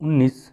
19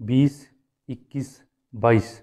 20, 21, 22,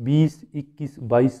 20, 21, 22,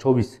24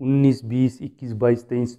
19, 20, 21, 22, 23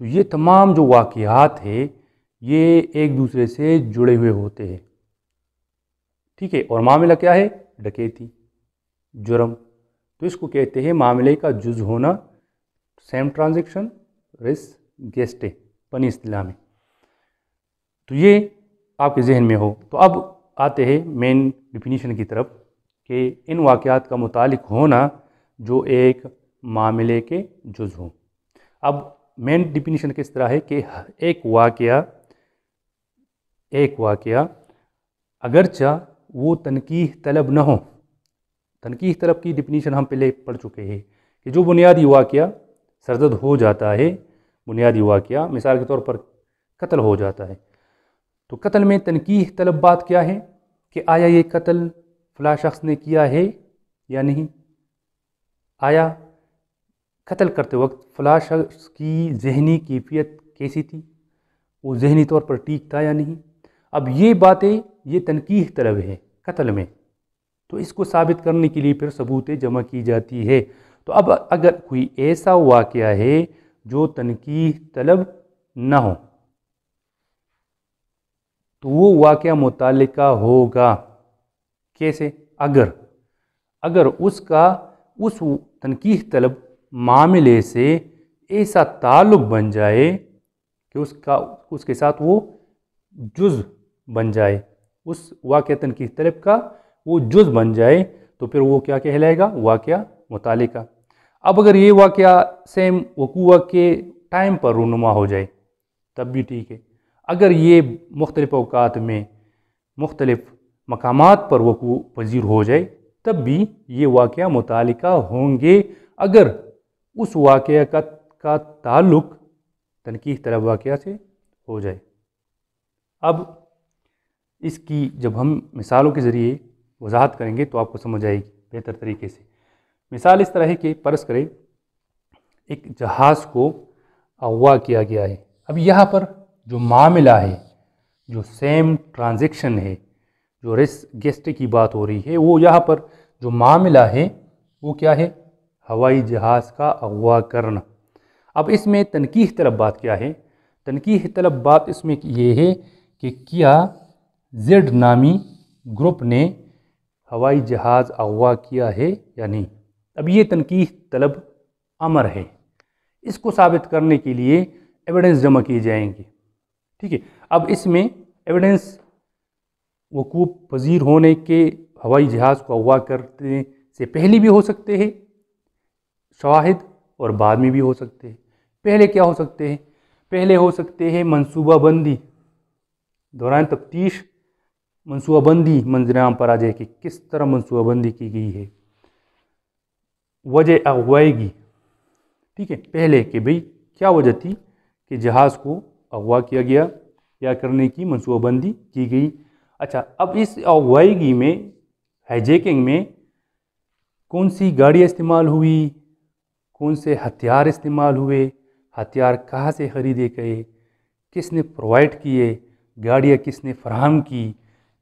تو یہ تمام جو واقعات ہیں یہ ایک دوسرے سے جڑے ہوئے ہوتے ہیں، ٹھیک ہے، اور معاملہ کیا ہے؟ ڈکیتی، جرم، تو اس کو کہتے ہیں معاملے کا جز ہونا، سیم ٹرانزیکشن رس گیسٹے پنی اصطلاح میں، تو یہ آپ کے ذہن میں ہو۔ تو اب آتے ہیں مین ڈیفینیشن کی طرف کہ ان واقعات کا متعلق ہونا جو ایک معاملے کے جز ہوں۔ اب مین ڈیفینیشن کس طرح ہے کہ ایک واقعہ اگرچہ وہ تنقیح طلب نہ ہو، تنقیح طلب کی ڈیفینیشن ہم پہلے پڑھ چکے ہیں کہ جو بنیادی واقعہ سرزد ہو جاتا ہے، بنیادی واقعہ مثال کے طور پر قتل ہو جاتا ہے، تو قتل میں تنقیح طلب بات کیا ہے کہ آیا یہ قتل فلاں شخص نے کیا ہے یا نہیں، آیا قتل کرتے وقت فلاں شخص کی ذہنی کیفیت کیسی تھی، وہ ذہنی طور پر ٹھیک تھا یا نہیں۔ اب یہ باتیں یہ تنقیح طلب ہے قتل میں، تو اس کو ثابت کرنے کے لیے پھر ثبوت جمع کی جاتی ہے۔ تو اب اگر کوئی ایسا واقعہ ہے جو تنقیح طلب نہ ہو تو وہ واقعہ متعلقہ ہوگا، کیسے؟ اگر اس تنقیح طلب معاملے سے ایسا تعلق بن جائے کہ اس کے ساتھ وہ جز بن جائے، اس واقعہ تنقیح طلب کا وہ جز بن جائے، تو پھر وہ کیا کہلائے گا؟ واقعہ متعلقہ۔ اب اگر یہ واقعہ سیم وقوع کے ٹائم پر رونما ہو جائے تب بھی ٹھیک ہے، اگر یہ مختلف اوقات میں مختلف مقامات پر وقوع پذیر ہو جائے تب بھی یہ واقعہ متعلقہ ہوں گے، اگر اس واقعہ کا تعلق تنقیح طلب واقعہ سے ہو جائے۔ اب اس کی جب ہم مثالوں کے ذریعے وضاحت کریں گے تو آپ کو سمجھ آئے گی بہتر طریقے سے۔ مثال اس طرح ہے کہ فرض کریں ایک جہاز کو اغوا کیا گیا ہے۔ اب یہاں پر جو معاملہ ہے، جو سیم ٹرانزیکشن ہے، جو رس گیسٹ کی بات ہو رہی ہے، وہ یہاں پر جو معاملہ ہے وہ کیا ہے؟ ہوائی جہاز کا اغوا کرنا۔ اب اس میں تنقیح طلب بات کیا ہے؟ تنقیح طلب بات اس میں یہ ہے کہ کیا زیڈ نامی گروپ نے ہوائی جہاز اغوا کیا ہے یا نہیں۔ اب یہ تنقیح طلب امر ہے، اس کو ثابت کرنے کے لیے ایویڈنس جمع کی جائیں گی، ٹھیک ہے۔ اب اس میں ایویڈنس وقوع پذیر ہونے کے ہوائی جہاز کو اغوا کرنے سے پہلے بھی ہو سکتے ہیں شواہد، اور بعد میں بھی ہو سکتے ہیں۔ پہلے کیا ہو سکتے ہیں؟ پہلے ہو سکتے ہیں منصوبہ بندی، دوران تفتیش منصوبہ بندی منظر عام پر آ جائے کہ کس طرح منصوبہ بندی کی گئی ہے، وجہ اغوائیگی، ٹھیک ہے، پہلے کہ بھئی کیا وجہ تھی کہ جہاز کو اغوا کیا گیا یا کرنے کی منصوبہ بندی کی گئی۔ اچھا، اب اس اغوائیگی میں، ہائی جیکنگ میں کون سی گاڑیاں استعمال ہوئی، کون سے ہتھیار استعمال ہوئے، ہتھیار کہاں سے خریدے گئے، کس نے پرووائڈ کیے، گاڑیاں کس نے فراہم کی،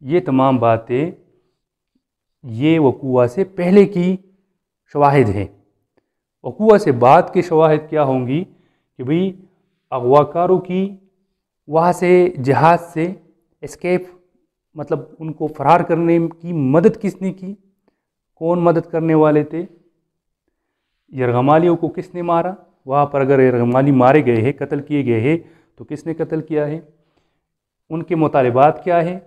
یہ تمام باتیں یہ وقوع سے پہلے کی شواہد ہیں۔ وقوع سے بعد کے شواہد کیا ہوں گی کہ بھئی اغوا کاروں کی وہاں سے جہاز سے اسکیپ، مطلب ان کو فرار کرنے کی مدد کس نے کی، کون مدد کرنے والے تھے، یرغمالیوں کو کس نے مارا، وہاں پر اگر یرغمالی مارے گئے ہیں، قتل کیے گئے ہیں تو کس نے قتل کیا ہے، ان کے مطالبات کیا ہیں۔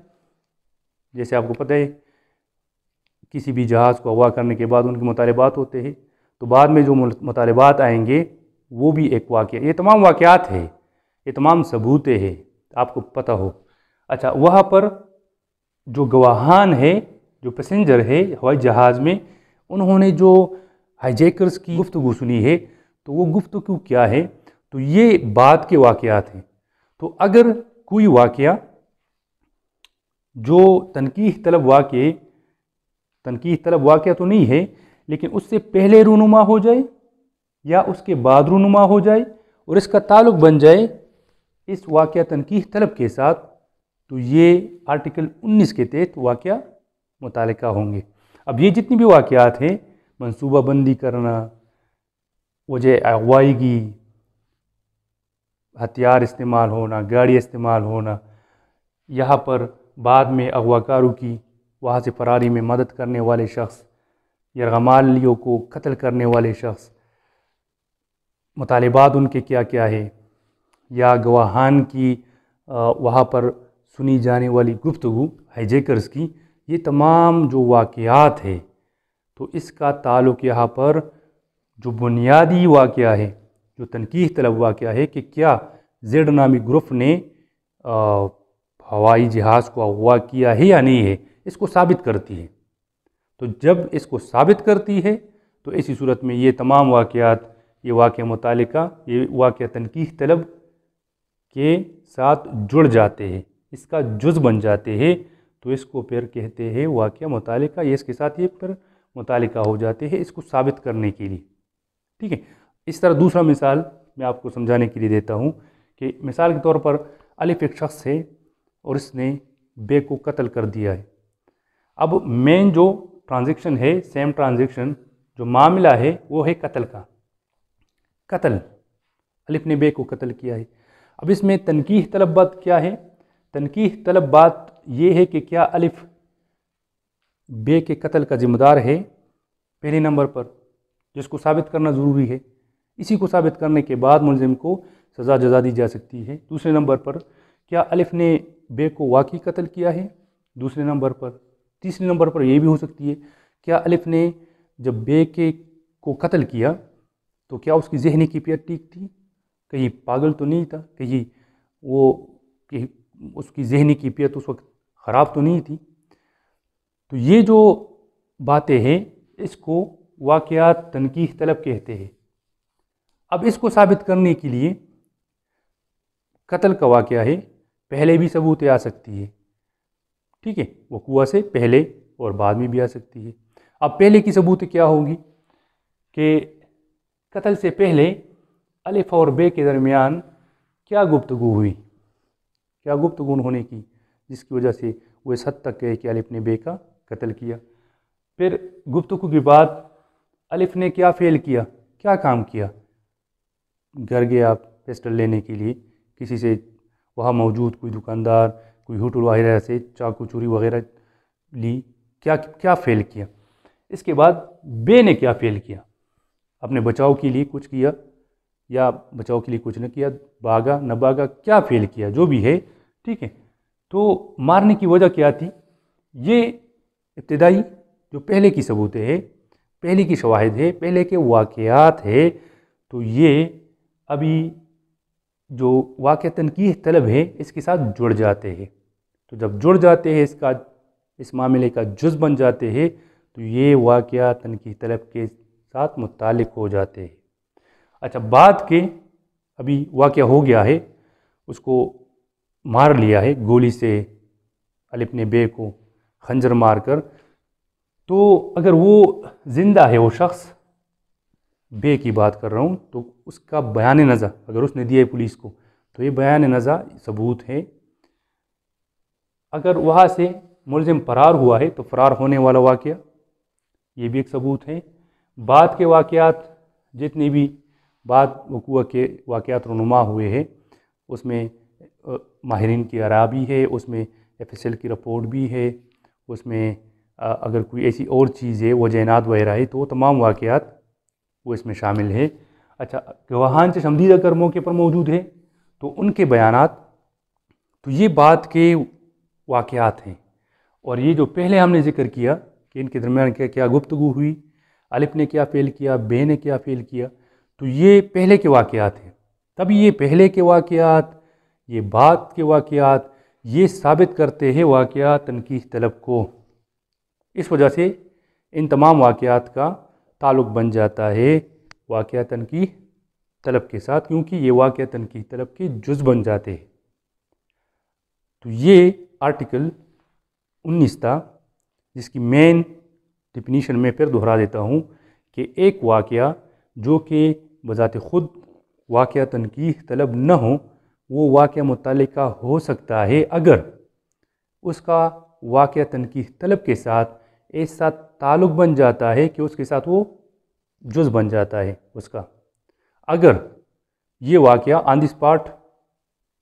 جیسے آپ کو پتہ ہے کسی بھی جہاز کو اغوا کرنے کے بعد ان کے مطالبات ہوتے ہیں، تو بعد میں جو مطالبات آئیں گے وہ بھی ایک واقعہ، یہ تمام واقعات ہیں، یہ تمام ثبوتیں ہیں، آپ کو پتہ ہو۔ اچھا، وہاں پر جو گواہان ہے، جو پیسنجر ہے ہوائی جہاز میں، انہوں نے جو ہائی جیکرز کی گفتگو سنی ہے، تو وہ گفتگو کیا ہے؟ تو یہ بعد کے واقعات ہیں۔ تو اگر کوئی واقعہ جو تنقیح طلب واقعہ تو نہیں ہے لیکن اس سے پہلے رونما ہو جائے یا اس کے بعد رونما ہو جائے اور اس کا تعلق بن جائے اس واقعہ تنقیح طلب کے ساتھ، تو یہ آرٹیکل 19 کے تحت واقعہ متعلقہ ہوں گے۔ اب یہ جتنی بھی واقعات ہیں، منصوبہ بندی کرنا، وجہ اغوائیگی، ہتھیار استعمال ہونا، گاڑی استعمال ہونا، یہاں پر بعد میں اغوا کاروں کی وہاں سے فراری میں مدد کرنے والے شخص، یرغمالیوں کو قتل کرنے والے شخص، مطالبات ان کے کیا کیا ہے، یا گواہان کی وہاں پر سنی جانے والی گفتگو ہائی جیکرز کی، یہ تمام جو واقعات ہے تو اس کا تعلق یہاں پر جو بنیادی واقعہ ہے، جو تنقیح طلب واقعہ ہے کہ کیا زیڈ نامی گروپ نے ہوائی جہاز کو اغوا کیا ہے یا نہیں ہے، اس کو ثابت کرتی ہے۔ تو جب اس کو ثابت کرتی ہے تو ایسی صورت میں یہ تمام واقعات، یہ واقعہ متعلقہ، یہ واقعہ تنقیح طلب کے ساتھ جڑ جاتے ہیں، اس کا جز بن جاتے ہیں، تو اس کو پھر کہتے ہیں واقعہ متعلقہ، یہ اس کے ساتھ یہ پھر متعلقہ ہو جاتے ہیں اس کو ثابت کرنے کے لیے، ٹھیک ہے۔ اس طرح دوسرا مثال میں آپ کو سمجھانے کے لیے دیتا ہوں کہ مثال کے طور پر الف ایک شخص ہے اور اس نے بے کو قتل کر دیا ہے۔ اب مین جو ٹرانزیکشن ہے، سیم ٹرانزیکشن جو معاملہ ہے وہ ہے قتل کا، قتل، الف نے بے کو قتل کیا ہے۔ اب اس میں تنقیح طلب بات کیا ہے؟ تنقیح طلب بات یہ ہے کہ کیا الف بے کے قتل کا ذمہ دار ہے پہلے نمبر پر، جس کو ثابت کرنا ضروری ہے، اسی کو ثابت کرنے کے بعد ملزم کو سزا جزا دی جا سکتی ہے۔ دوسرے نمبر پر کیا الف نے بے کو واقعی قتل کیا ہے، دوسرے نمبر پر۔ تیسرے نمبر پر یہ بھی ہو سکتی ہے کیا الف نے جب بے کو قتل کیا تو کیا اس کی ذہنی کیفیت ٹھیک تھی، کہیں پاگل تو نہیں تھا، کہیں اس کی ذہنی کیفیت اس وقت خراب تو نہیں تھی۔ تو یہ جو باتیں ہیں اس کو واقعات تنقیح طلب کہتے ہیں۔ اب اس کو ثابت کرنے کے لیے قتل کا واقعہ ہے، پہلے بھی ثبوت آ سکتی ہے، ٹھیک ہے، وقوع سے پہلے اور بعد میں بھی آ سکتی ہے۔ اب پہلے کی ثبوت کیا ہوگی کہ قتل سے پہلے الف اور بے کے درمیان کیا گفتگو ہوئی، کیا گفتگو ہونے کی جس کی وجہ سے وہ اس حد تک کہے کہ الف نے بے کا قتل کیا۔ پھر گفتگو کے بعد الف نے کیا فعل کیا، کیا کام کیا، گھر گیا پسٹل لینے کے لیے، کسی سے وہاں موجود کوئی دکاندار، کوئی ہوٹل وغیرہ سے چاقو چوری وغیرہ لی، کیا فعل کیا۔ اس کے بعد بے نے کیا فعل کیا، اپنے بچاؤ کے لیے کچھ کیا یا بچاؤ کے لیے کچھ نہ کیا، بھاگا نہ بھاگا، کیا فعل کیا، جو بھی ہے، ٹھیک ہے۔ تو مارنے کی وجہ کیا تھی، یہ ابتدائی جو پہلے کی ثبوتیں ہے، پہلے کی شواہد ہے، پہلے کے واقعات ہے، تو یہ ابھی جو واقعہ تنقیح طلب ہے اس کے ساتھ جڑ جاتے ہیں۔ تو جب جڑ جاتے ہیں، اس معاملے کا جز بن جاتے ہیں، تو یہ واقعہ تنقیح طلب کے ساتھ متعلق ہو جاتے ہیں۔ اچھا، بعد کے ابھی واقعہ ہو گیا ہے، اس کو مار لیا ہے گولی سے، الف نے بے کو خنجر مار کر، تو اگر وہ زندہ ہے، وہ شخص بے کی بات کر رہا ہوں، تو اس کا بیان نزع اگر اس نے دیا ہے پولیس کو تو یہ بیان نزع ثبوت ہے۔ اگر وہاں سے ملزم فرار ہوا ہے تو فرار ہونے والا واقعہ، یہ بھی ایک ثبوت ہے۔ بعد کے واقعات جتنے بھی بعد وقوع کے واقعات رونما ہوئے ہیں، اس میں ماہرین کی آراء بھی ہے، اس میں FSL کی رپورٹ بھی ہے، اس میں اگر کوئی ایسی اور چیز ہے، وجہانات وغیرہ ہے، تو وہ تمام واقعات وہ اس میں شامل ہے۔ اچھا، گواہان چشمدید اگر موقع پر موجود ہے تو ان کے بیانات، تو یہ بعد کے واقعات ہیں۔ اور یہ جو پہلے ہم نے ذکر کیا کہ ان کے درمیان کیا گفتگو ہوئی، الف نے کیا فعل کیا، بے نے کیا فعل کیا، تو یہ پہلے کے واقعات ہیں۔ تب یہ پہلے کے واقعات، یہ بعد کے واقعات، یہ ثابت کرتے ہیں واقعات تنقیح طلب کو۔ اس وجہ سے ان تمام واقعات کا تعلق بن جاتا ہے واقعہ تنقیح طلب کے ساتھ، کیونکہ یہ واقعہ تنقیح طلب کے جز بن جاتے ہیں۔ تو یہ آرٹیکل 19 تھا، جس کی مین ڈیفینیشن میں پھر دہرا دیتا ہوں کہ ایک واقعہ جو کہ بذات خود واقعہ تنقیح طلب نہ ہو، وہ واقعہ متعلقہ ہو سکتا ہے اگر اس کا واقعہ تنقیح طلب کے ساتھ ایسا تعلق بن جاتا ہے کہ اس کے ساتھ وہ جز بن جاتا ہے اس کا۔ اگر یہ واقعہ آن دی اسپاٹ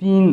3